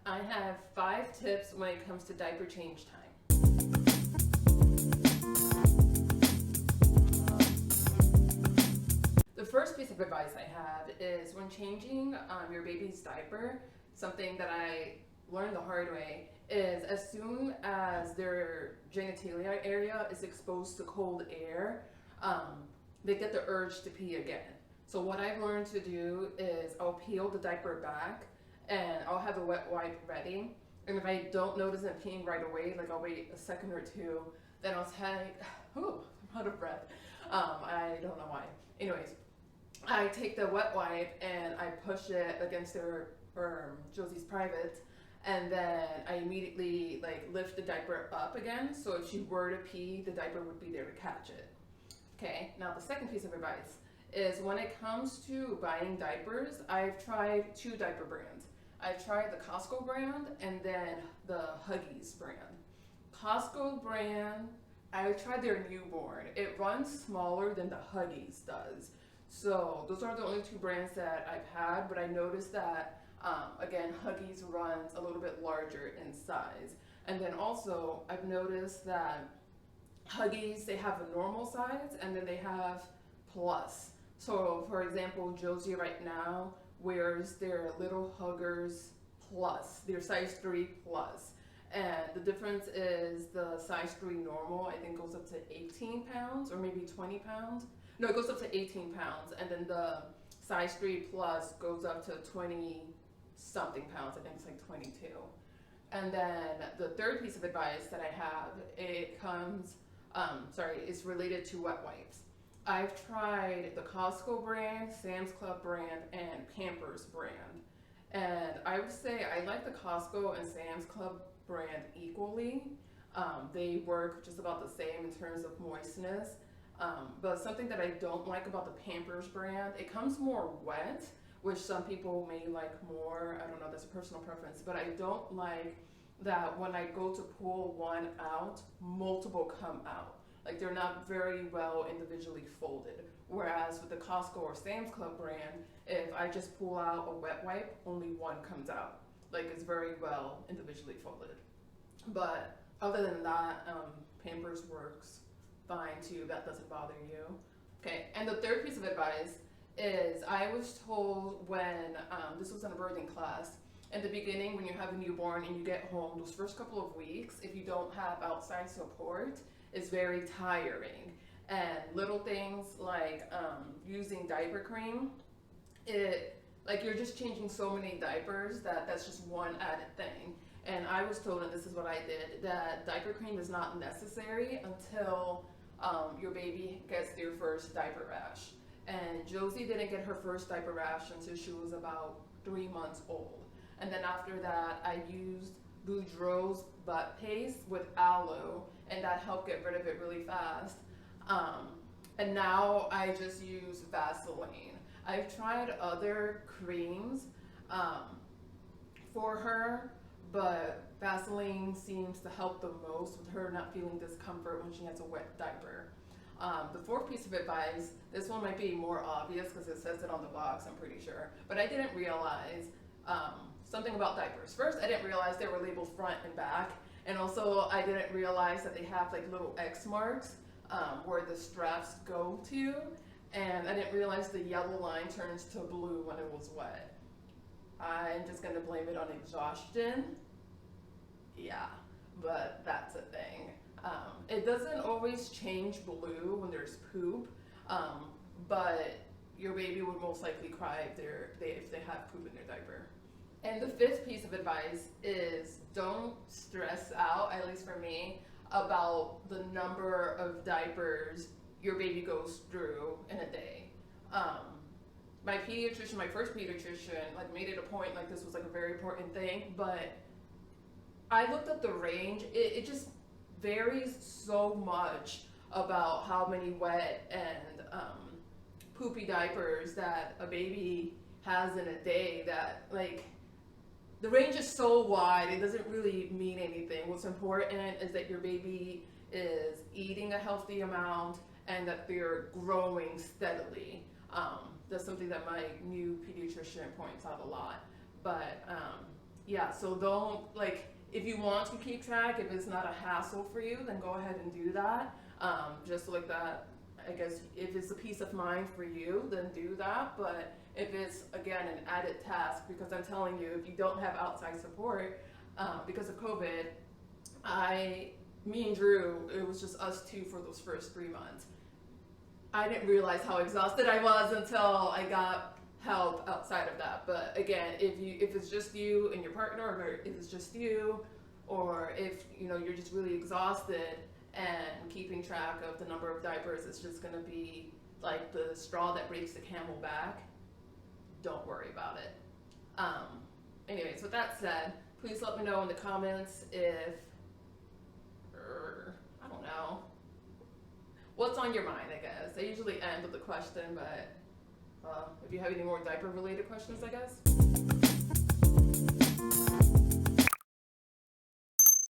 I have 5 tips when it comes to diaper change time. The first piece of advice I have is when changing your baby's diaper, something that I learned the hard way is as soon as their genitalia area is exposed to cold air, they get the urge to pee again. So what I've learned to do is I'll peel the diaper back and I'll have a wet wipe ready. And if I don't notice them peeing right away, like I'll wait a second or two, then I'll take, oh, I'm out of breath. I don't know why. Anyways, I take the wet wipe and I push it against their Josie's private, and then I immediately lift the diaper up again. So if she were to pee, the diaper would be there to catch it. Okay. Now the second piece of advice is when it comes to buying diapers, I've tried 2 diaper brands. I've tried the Costco brand and then the Huggies brand. Costco brand, I tried their newborn. It runs smaller than the Huggies does. So those are the only 2 brands that I've had, but I noticed that, again, Huggies runs a little bit larger in size. And then also, I've noticed that Huggies, they have a normal size and then they have plus. So for example, Josie right now wears their little Huggers plus, their size 3 plus. And the difference is the size 3 normal, I think, goes up to 18 pounds or maybe 20 pounds. No, it goes up to 18 pounds. And then the size 3 plus goes up to 20 something pounds. I think it's like 22. And then the third piece of advice that I have, it comes, is related to wet wipes. I've tried the Costco brand, Sam's Club brand, and Pampers brand. And I would say I like the Costco and Sam's Club brand equally. They work just about the same in terms of moistness. But something that I don't like about the Pampers brand, it comes more wet, which some people may like more. I don't know, that's a personal preference. But I don't like that when I go to pull one out, multiple come out. Like they're not very well individually folded. Whereas with the Costco or Sam's Club brand, if I just pull out a wet wipe, only one comes out. Like it's very well individually folded. But other than that, Pampers works fine too. That doesn't bother you. Okay, and the third piece of advice is I was told when, this was in a birthing class, in the beginning when you have a newborn and you get home, those first couple of weeks, if you don't have outside support, it's very tiring. And little things like using diaper cream, you're just changing so many diapers that's just one added thing. And I was told, and this is what I did, that diaper cream is not necessary until your baby gets their first diaper rash. And Josie didn't get her first diaper rash until she was about 3 months old. And then after that, I used Boudreaux's butt paste with aloe, and that helped get rid of it really fast. And now I just use Vaseline. I've tried other creams for her, but Vaseline seems to help the most with her not feeling discomfort when she has a wet diaper. The fourth piece of advice, this one might be more obvious because it says it on the box, I'm pretty sure, but I didn't realize something about diapers. First, I didn't realize they were labeled front and back, and also I didn't realize that they have like little X marks where the straps go to, and I didn't realize the yellow line turns to blue when it was wet. I'm just gonna blame it on exhaustion. Yeah, but that's a thing. It doesn't always change blue when there's poop, but your baby would most likely cry if they have poop in their diaper. And the fifth piece of advice is don't stress out, at least for me, about the number of diapers your baby goes through in a day. My pediatrician, my first pediatrician, made it a point this was a very important thing, but I looked at the range. It just varies so much about how many wet and poopy diapers that a baby has in a day that the range is so wide, it doesn't really mean anything. What's important is that your baby is eating a healthy amount and that they're growing steadily. That's something that my new pediatrician points out a lot. But Yeah, so don't, like, if you want to keep track, if it's not a hassle for you, then go ahead and do that. Just like that, I guess if it's a peace of mind for you, then do that. But if it's, again, an added task, because I'm telling you, if you don't have outside support, because of COVID, me and Drew, it was just us two for those first 3 months. I didn't realize how exhausted I was until I got help outside of that. But again, if it's just you and your partner, or if it's just you, or if you're just really exhausted, and keeping track of the number of diapers is just going to be like the straw that breaks the camel back, don't worry about it. Anyways, with that said, please let me know in the comments if, I don't know, what's on your mind, I guess. I usually end with a question, but if you have any more diaper related questions, I guess.